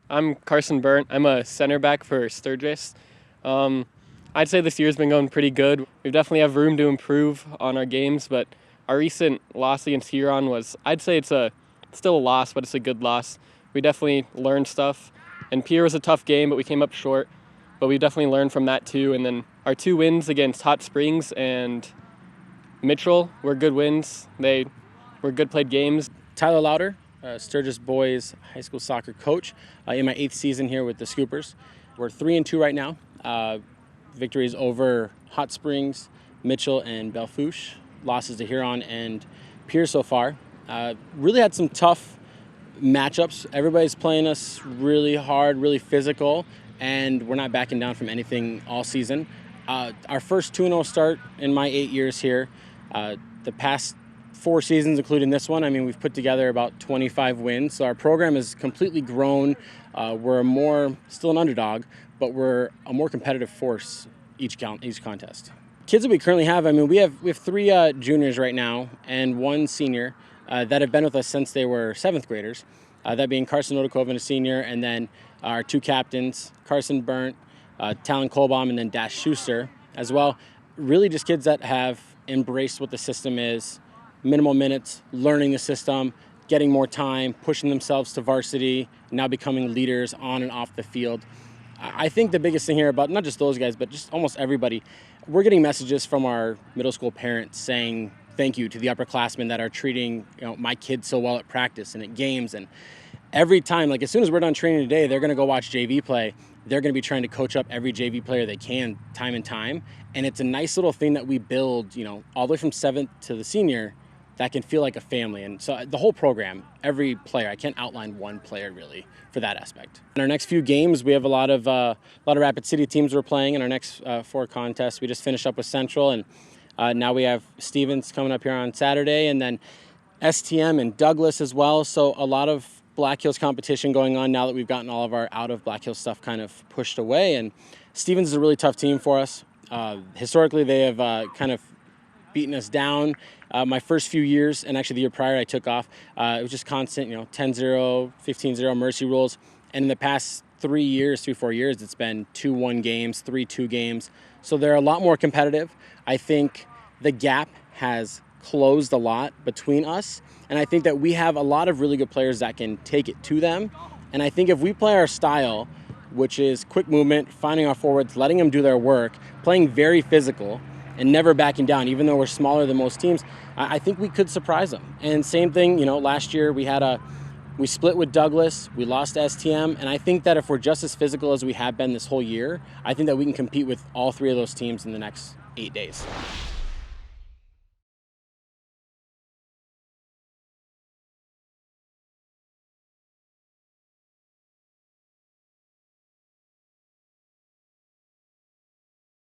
I'm Karsen Berndt. I'm a center back for Sturgis. Um, I'd say this year's been going pretty good. We definitely have room to improve on our games, but our recent loss against Huron was, I'd say it's still a loss, but it's a good loss. We definitely learned stuff. And Pierre was a tough game, but we came up short. But we definitely learned from that too. And then our 2 wins against Hot Springs and Mitchell were good wins. They were good played games. Tyler Lauder, Sturgis boys high school soccer coach, in my 8th season here with the Scoopers. We're 3-2 right now. Victories over Hot Springs, Mitchell, and Belfouche. Losses to Huron and Pierre so far. Really had some tough matchups. Everybody's playing us really hard, really physical, and we're not backing down from anything all season. Our first 2-0 start in my 8 years here. The past 4 seasons, including this one, I mean, we've put together about 25 wins. So our program has completely grown. We're still an underdog, but we're a more competitive force each contest. Kids that we currently have, I mean, we have 3 juniors right now and 1 senior that have been with us since they were 7th graders. That being Karsen Odakoven, a senior, and then our 2 captains, Karsen Berndt, Talon Kolbaum, and then Dash Schuster as well. Really just kids that have embraced what the system is, minimal minutes, learning the system, getting more time, pushing themselves to varsity, now becoming leaders on and off the field. I think the biggest thing here about not just those guys, but just almost everybody, we're getting messages from our middle school parents saying thank you to the upperclassmen that are treating my kids so well at practice and at games. And every time, like as soon as we're done training today, they're going to go watch JV play. They're going to be trying to coach up every JV player they can time and time. And it's a nice little thing that we build, all the way from 7th to the senior, that can feel like a family. And so the whole program, every player, I can't outline one player really for that aspect. In our next few games, we have a lot of Rapid City teams we're playing in our next 4 contests. We just finished up with Central, and now we have Stevens coming up here on Saturday, and then STM and Douglas as well. So a lot of Black Hills competition going on now that we've gotten all of our out of Black Hills stuff kind of pushed away. And Stevens is a really tough team for us. Historically, they have kind of beaten us down. My first few years, and actually the year prior I took off, it was just constant, 10-0, 15-0 mercy rules. And in the past 4 years, it's been 2-1 games, 3-2 games. So they're a lot more competitive. I think the gap has closed a lot between us. And I think that we have a lot of really good players that can take it to them. And I think if we play our style, which is quick movement, finding our forwards, letting them do their work, playing very physical, and never backing down, even though we're smaller than most teams, I think we could surprise them. And same thing, last year we split with Douglas, we lost to STM, and I think that if we're just as physical as we have been this whole year, I think that we can compete with all 3 of those teams in the next 8 days.